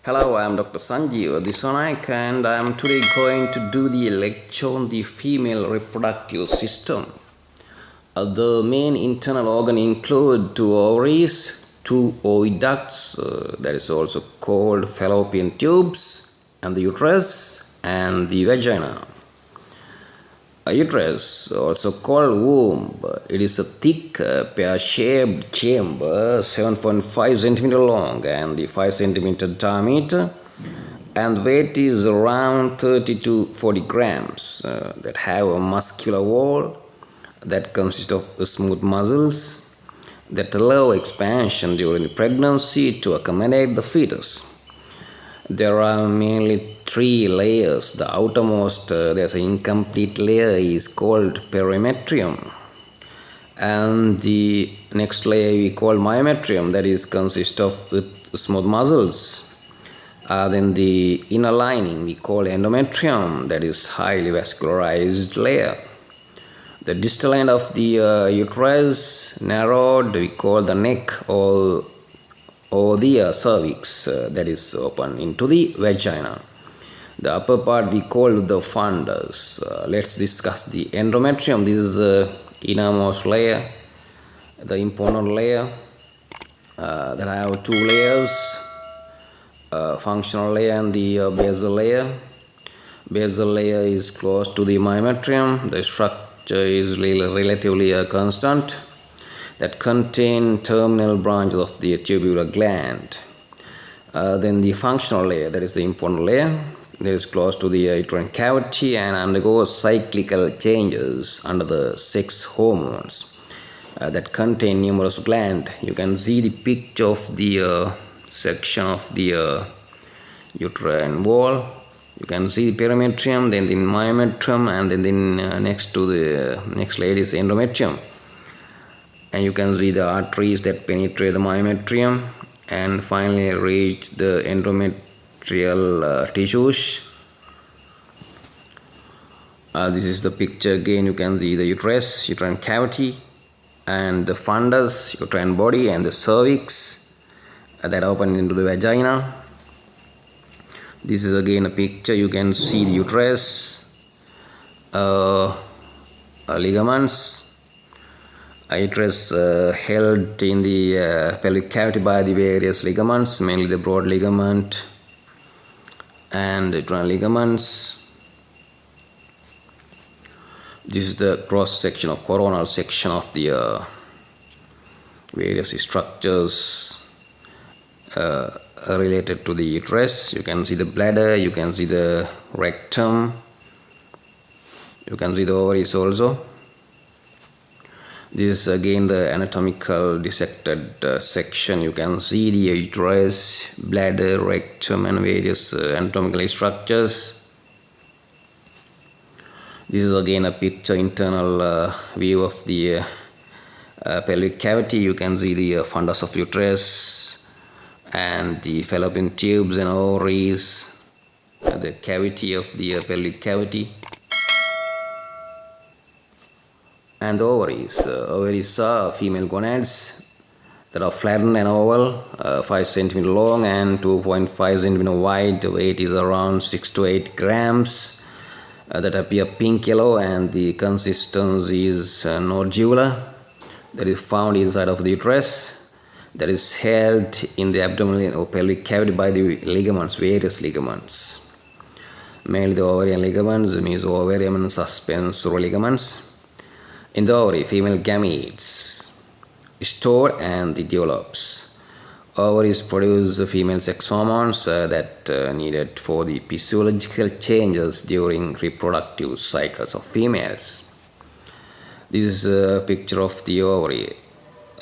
Hello, I am Dr. Sanjeewa, dissanaYAKA, and I am today going to do the lecture on the female reproductive system. The main internal organ include two ovaries, two oviducts, that is also called fallopian tubes, and the uterus and the vagina. A uterus, also called womb, it is a thick pear-shaped chamber, 7.5 cm long and the 5 cm diameter, and weight is around 30 to 40 grams. That have a muscular wall that consists of smooth muscles that allow expansion during pregnancy to accommodate the fetus. There are mainly three layers. The outermost, there's an incomplete layer, is called perimetrium, and the next layer we call myometrium, that is consists of smooth muscles. Then the inner lining we call endometrium, that is highly vascularized layer. The distal end of the uterus narrowed, we call the neck, or the cervix, that is open into the vagina. The upper part we call the fundus. Let's discuss the endometrium. This is the innermost layer, the important layer that have two layers, functional layer and the basal layer. Basal layer is close to the myometrium. The structure is relatively constant, that contain terminal branches of the tubular gland. Then the functional layer, that is the important layer, that is close to the uterine cavity and undergoes cyclical changes under the sex hormones that contain numerous glands. You can see the picture of the section of the uterine wall. You can see the perimetrium, then the myometrium, and then next to the next layer is endometrium. And you can see the arteries that penetrate the myometrium and finally reach the endometrial tissues. This is the picture again. You can see the uterus, uterine cavity, and the fundus, uterine body, and the cervix that open into the vagina. This is again a picture. You can see the uterus, ligaments. Uterus held in the pelvic cavity by the various ligaments, mainly the broad ligament and uterine ligaments. This is the cross section or coronal section of the various structures related to the uterus. You can see the bladder, you can see the rectum, you can see the ovaries also. This is again the anatomical dissected section. You can see the uterus, bladder, rectum, and various anatomical structures. This is again a picture, internal view of the pelvic cavity. You can see the fundus of uterus and the fallopian tubes and ovaries, the cavity of the pelvic cavity. And the ovaries. Ovaries are female gonads that are flattened and oval, 5 cm long and 2.5 cm wide. The weight is around 6 to 8 grams. That appear pink yellow, and the consistency is nodular, that is found inside of the uterus, that is held in the abdominal or pelvic cavity by the ligaments, various ligaments. Mainly the ovarian ligaments, means ovarium and suspensory ligaments. In the ovary, female gametes store and it develops. Ovaries produce female sex hormones that needed for the physiological changes during reproductive cycles of females. This is a picture of the ovary.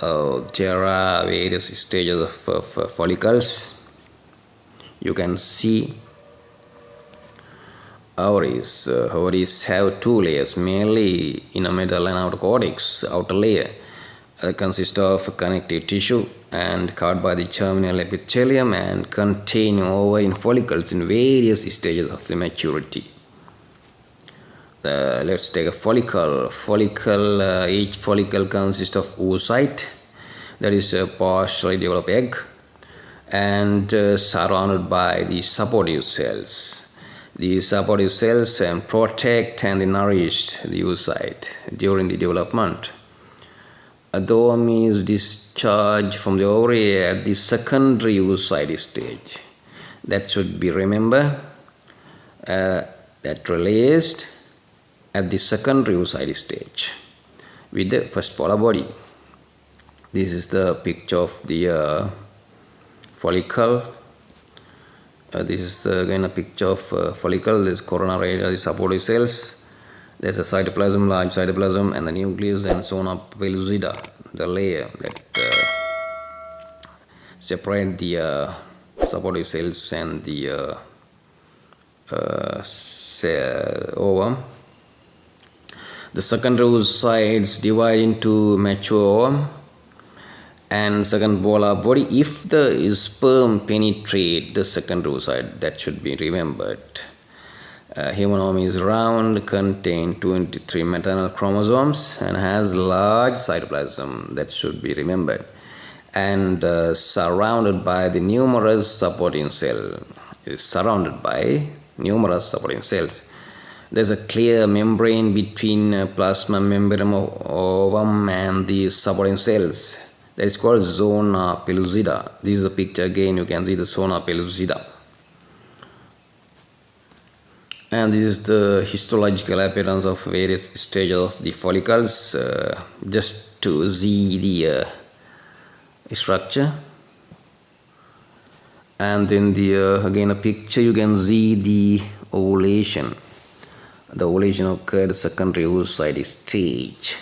There are various stages of follicles. You can see ovaries. Ovaries have two layers, mainly inner metal and outer cortex. Outer layer consists of connective tissue and covered by the germinal epithelium and contain ovarian follicles in various stages of the maturity. Let's take a follicle. Each follicle consists of oocyte, that is a partially developed egg, and surrounded by the supportive cells. The supportive cells protect and nourish the oocyte during the development. The ovum is discharged from the ovary at the secondary oocyte stage. That should be remembered. That released at the secondary oocyte stage with the first polar body. This is the picture of the follicle. This is again a picture of follicle. This coronary area, the supportive cells. There's a cytoplasm, large cytoplasm, and the nucleus and zona pellucida, the layer that separate the supportive cells and the ovum. The secondary oocytes divide into mature ovum and second polar body. If the sperm penetrate the secondary oocyte, that should be remembered. Human ovum is round, contain 23 maternal chromosomes and has large cytoplasm. That should be remembered. And surrounded by the numerous supporting cells. Is surrounded by numerous supporting cells. There's a clear membrane between plasma membrane of ovum and the supporting cells. That is called zona pellucida. This is a picture again. You can see the zona pellucida. And this is the histological appearance of various stages of the follicles. Just to see the structure. And in the again a picture, you can see the ovulation. The ovulation occurred secondary oocyte stage,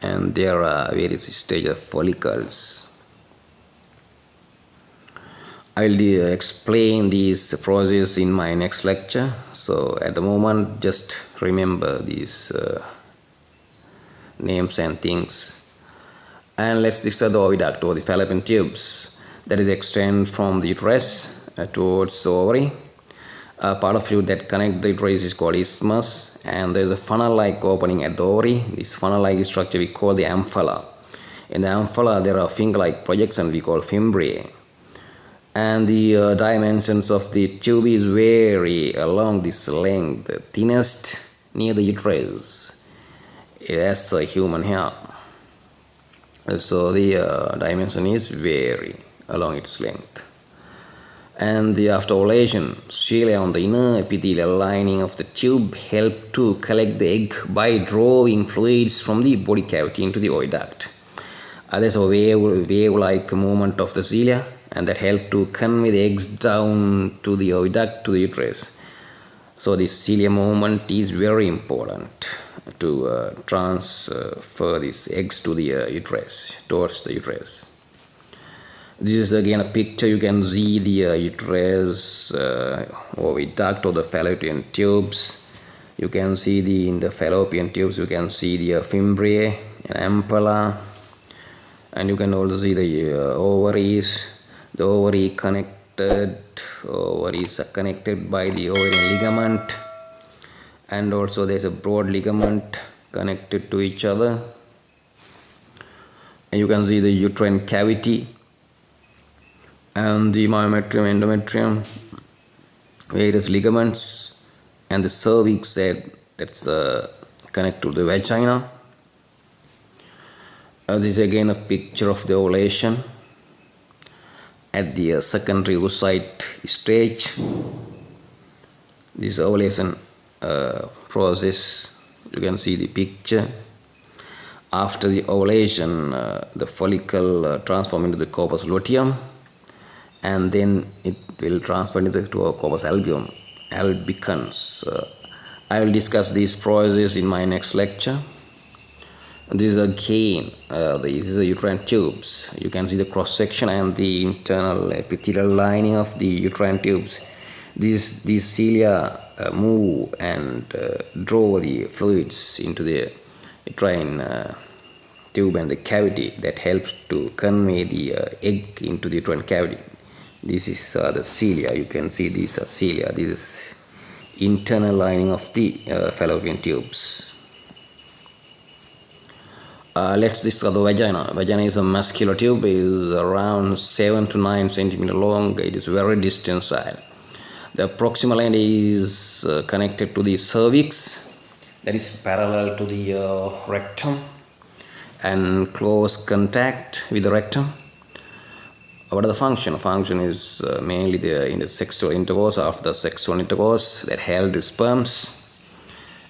and there are various stages of follicles. I will explain this process in my next lecture. So at the moment, just remember these names and things. And let's discuss the oviduct or the fallopian tubes that is extend from the uterus towards the ovary. A part of fluid that connect the uterus is called isthmus, and there is a funnel-like opening at the ovary. This funnel-like structure we call the ampulla. In the ampulla, there are finger-like projections we call fimbriae. And the dimensions of the tube is vary along this length. The thinnest near the uterus, it has a human hair. So the dimension is vary along its length. And after ovulation, cilia on the inner epithelial lining of the tube help to collect the egg by drawing fluids from the body cavity into the oviduct. There's a wave-like movement of the cilia, and that help to convey the eggs down to the oviduct to the uterus. So this cilia movement is very important to transfer these eggs to the uterus, towards the uterus. This is again a picture. You can see the uterus, oviduct or the fallopian tubes. You can see in the fallopian tubes, you can see the fimbriae and ampulla, and you can also see the ovaries. The ovaries are connected by the ovarian ligament, and also there's a broad ligament connected to each other. And you can see the uterine cavity and the myometrium, endometrium, various ligaments, and the cervix that's connected to the vagina. This is again a picture of the ovulation at the secondary oocyte stage. This ovulation process, you can see the picture. After the ovulation, the follicle transforms into the corpus luteum, and then it will transfer to a corpus albicans. I will discuss this process in my next lecture. This is again, this is the uterine tubes. You can see the cross section and the internal epithelial lining of the uterine tubes. These cilia move and draw the fluids into the uterine tube and the cavity that helps to convey the egg into the uterine cavity. This is the cilia. You can see these are cilia. This is internal lining of the fallopian tubes. Let's discuss the vagina. Vagina is a muscular tube, is around 7 to 9 centimeter long. It is very distensile. The proximal end is connected to the cervix, that is parallel to the rectum, and close contact with the rectum. What are the function? Function is mainly in the sexual intercourse, after the sexual intercourse, that held the sperms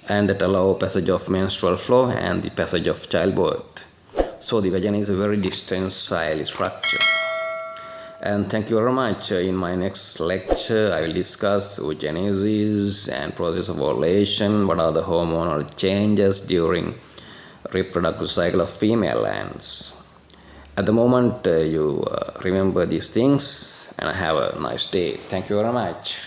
and that allow passage of menstrual flow and the passage of childbirth. So the vagina is a very distensile structure. And thank you very much. In my next lecture, I will discuss oogenesis and process of ovulation, what are the hormonal changes during reproductive cycle of female ants. At the moment, you remember these things, and have a nice day. Thank you very much.